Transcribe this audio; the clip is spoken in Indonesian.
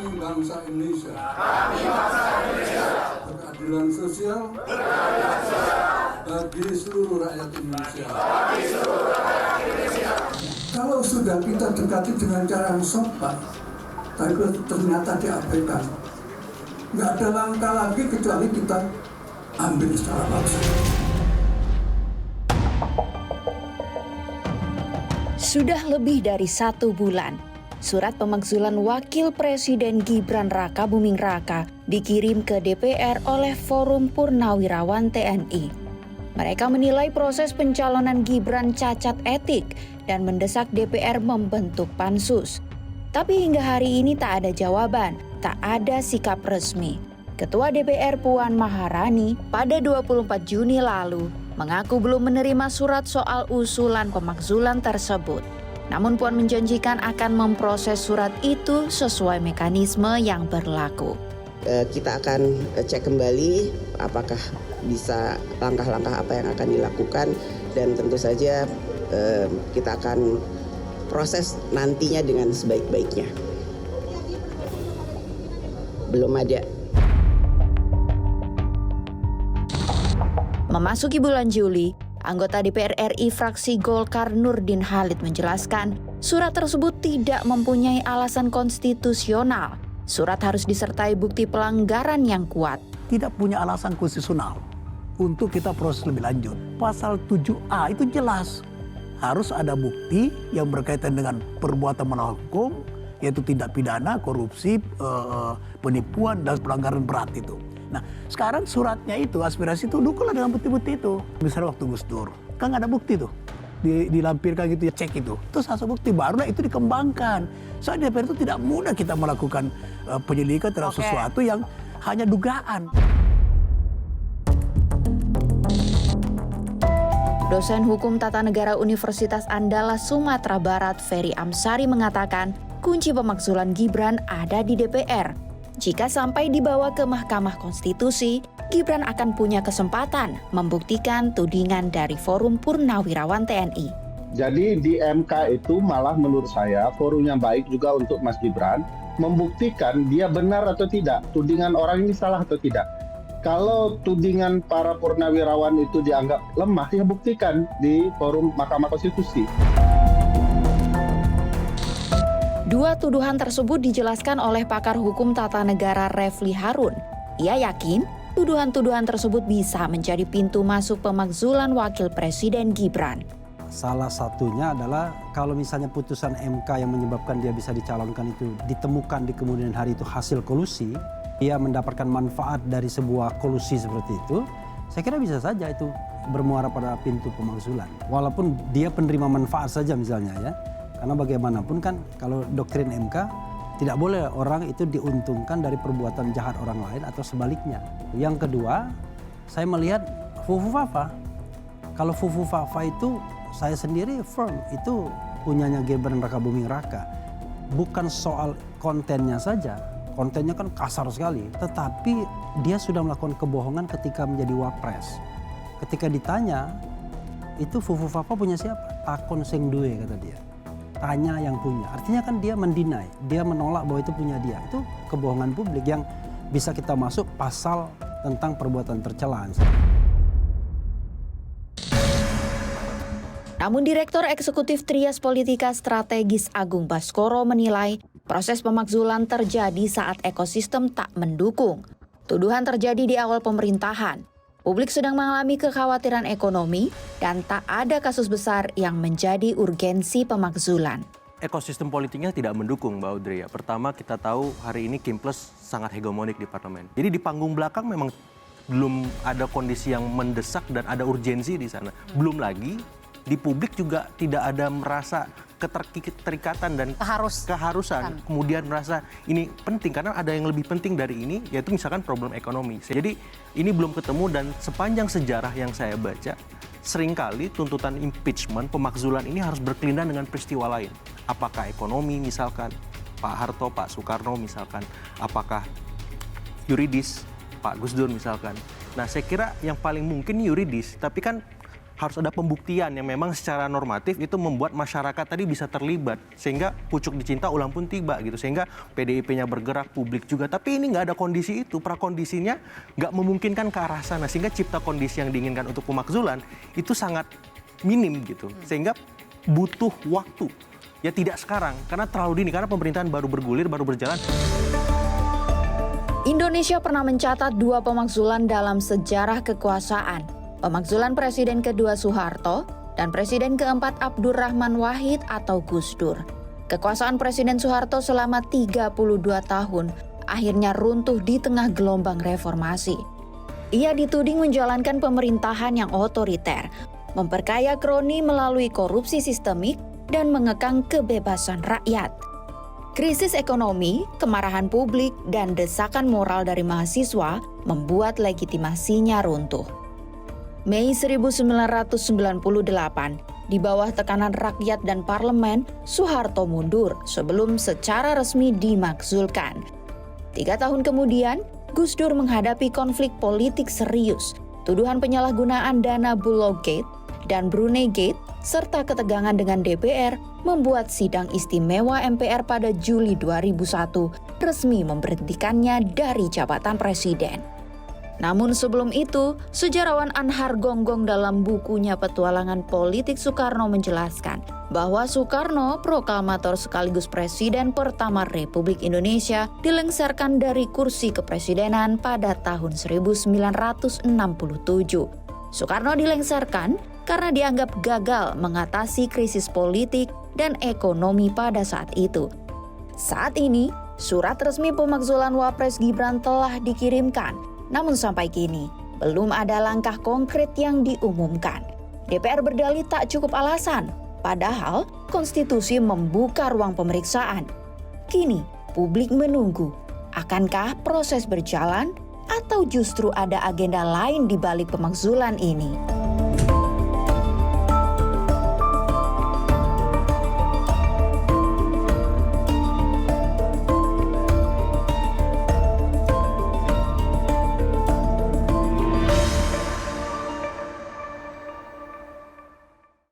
Kami bangsa Indonesia. Berkeadilan sosial. Bagi seluruh rakyat Indonesia. Kalau sudah kita dekati dengan cara yang sopan, tapi ternyata diabaikan, nggak ada langkah lagi kecuali kita ambil secara paksa. Sudah lebih dari 1 bulan, surat pemakzulan Wakil Presiden Gibran Raka Buming Raka dikirim ke DPR oleh Forum Purnawirawan TNI. Mereka menilai proses pencalonan Gibran cacat etik dan mendesak DPR membentuk pansus. Tapi hingga hari ini tak ada jawaban, tak ada sikap resmi. Ketua DPR Puan Maharani pada 24 Juni lalu mengaku belum menerima surat soal usulan pemakzulan tersebut. Namun Puan menjanjikan akan memproses surat itu sesuai mekanisme yang berlaku. Kita akan cek kembali apakah bisa langkah-langkah apa yang akan dilakukan, dan tentu saja kita akan proses nantinya dengan sebaik-baiknya. Belum ada. Memasuki bulan Juli, anggota DPR RI fraksi Golkar Nurdin Halid menjelaskan surat tersebut tidak mempunyai alasan konstitusional. Surat harus disertai bukti pelanggaran yang kuat. Tidak punya alasan konstitusional untuk kita proses lebih lanjut. Pasal 7A itu jelas. Harus ada bukti yang berkaitan dengan perbuatan melawan hukum, yaitu tindak pidana, korupsi, penipuan, dan pelanggaran berat itu. Nah, sekarang suratnya itu, aspirasi itu, dukunglah dengan bukti-bukti itu. Misalnya waktu Gus Dur, kan nggak ada bukti tuh. Dilampirkan gitu, ya cek itu. Terus hasil bukti, barulah itu dikembangkan. Soalnya DPR itu tidak mudah kita melakukan penyelidikan terhadap sesuatu yang hanya dugaan. Dosen Hukum Tata Negara Universitas Andalas Sumatera Barat Ferry Amsari mengatakan kunci pemakzulan Gibran ada di DPR. Jika sampai dibawa ke Mahkamah Konstitusi, Gibran akan punya kesempatan membuktikan tudingan dari Forum Purnawirawan TNI. Jadi di MK itu malah menurut saya forum yang baik juga untuk Mas Gibran membuktikan dia benar atau tidak, tudingan orang ini salah atau tidak. Kalau tudingan para purnawirawan itu dianggap lemah, ya buktikan di forum Mahkamah Konstitusi. Dua tuduhan tersebut dijelaskan oleh pakar hukum tata negara Refli Harun. Ia yakin tuduhan-tuduhan tersebut bisa menjadi pintu masuk pemakzulan Wakil Presiden Gibran. Salah satunya adalah kalau misalnya putusan MK yang menyebabkan dia bisa dicalonkan itu ditemukan di kemudian hari itu hasil kolusi, dia mendapatkan manfaat dari sebuah kolusi seperti itu, saya kira bisa saja itu bermuara pada pintu pemakzulan. Walaupun dia penerima manfaat saja misalnya ya. Karena bagaimanapun kan kalau doktrin MK tidak boleh orang itu diuntungkan dari perbuatan jahat orang lain atau sebaliknya. Yang kedua, saya melihat Fufu Fafa. Kalau Fufu Fafa itu saya sendiri firm itu punyanya Gibran Raka Buming Raka. Bukan soal kontennya saja. Kontennya kan kasar sekali, tetapi dia sudah melakukan kebohongan ketika menjadi wapres. Ketika ditanya, itu Fufu Fafa punya siapa? Takon sing duwe kata dia. Tanya yang punya. Artinya kan dia mendinai, dia menolak bahwa itu punya dia. Itu kebohongan publik yang bisa kita masuk pasal tentang perbuatan tercela. Namun Direktur Eksekutif Trias Politika Strategis Agung Baskoro menilai proses pemakzulan terjadi saat ekosistem tak mendukung. Tuduhan terjadi di awal pemerintahan. Publik sedang mengalami kekhawatiran ekonomi dan tak ada kasus besar yang menjadi urgensi pemakzulan. Ekosistem politiknya tidak mendukung, Mbak Audrey. Pertama, kita tahu hari ini Kim Plus sangat hegemonik di parlemen. Jadi di panggung belakang memang belum ada kondisi yang mendesak dan ada urgensi di sana. Belum lagi di publik juga tidak ada merasa keterikatan dan keharusan. Kemudian merasa ini penting karena ada yang lebih penting dari ini, yaitu misalkan problem ekonomi. Jadi ini belum ketemu, dan sepanjang sejarah yang saya baca, seringkali tuntutan impeachment, pemakzulan ini harus berkelindan dengan peristiwa lain. Apakah ekonomi misalkan, Pak Harto, Pak Soekarno misalkan, apakah yuridis, Pak Gus Dur misalkan. Nah, saya kira yang paling mungkin yuridis, tapi kan harus ada pembuktian yang memang secara normatif itu membuat masyarakat tadi bisa terlibat. Sehingga pucuk dicinta ulang pun tiba gitu. Sehingga PDIP-nya bergerak, publik juga. Tapi ini nggak ada kondisi itu. Prakondisinya nggak memungkinkan ke arah sana. Sehingga cipta kondisi yang diinginkan untuk pemakzulan itu sangat minim gitu. Sehingga butuh waktu. Ya tidak sekarang, karena terlalu dini. Karena pemerintahan baru bergulir, baru berjalan. Indonesia pernah mencatat 2 pemakzulan dalam sejarah kekuasaan. Pemakzulan Presiden kedua Soeharto dan Presiden keempat Abdurrahman Wahid atau Gus Dur. Kekuasaan Presiden Soeharto selama 32 tahun akhirnya runtuh di tengah gelombang reformasi. Ia dituding menjalankan pemerintahan yang otoriter, memperkaya kroni melalui korupsi sistemik, dan mengekang kebebasan rakyat. Krisis ekonomi, kemarahan publik, dan desakan moral dari mahasiswa membuat legitimasinya runtuh. Mei 1998, di bawah tekanan rakyat dan parlemen, Soeharto mundur sebelum secara resmi dimakzulkan. 3 tahun kemudian, Gus Dur menghadapi konflik politik serius, tuduhan penyalahgunaan dana Bulog Gate dan Brunei Gate, serta ketegangan dengan DPR membuat sidang istimewa MPR pada Juli 2001 resmi memberhentikannya dari jabatan presiden. Namun sebelum itu, sejarawan Anhar Gonggong dalam bukunya Petualangan Politik Soekarno menjelaskan bahwa Soekarno, proklamator sekaligus presiden pertama Republik Indonesia, dilengsarkan dari kursi kepresidenan pada tahun 1967. Soekarno dilengsarkan karena dianggap gagal mengatasi krisis politik dan ekonomi pada saat itu. Saat ini, surat resmi pemakzulan Wapres Gibran telah dikirimkan. Namun sampai kini, belum ada langkah konkret yang diumumkan. DPR berdalih tak cukup alasan, padahal konstitusi membuka ruang pemeriksaan. Kini, publik menunggu, akankah proses berjalan atau justru ada agenda lain di balik pemakzulan ini?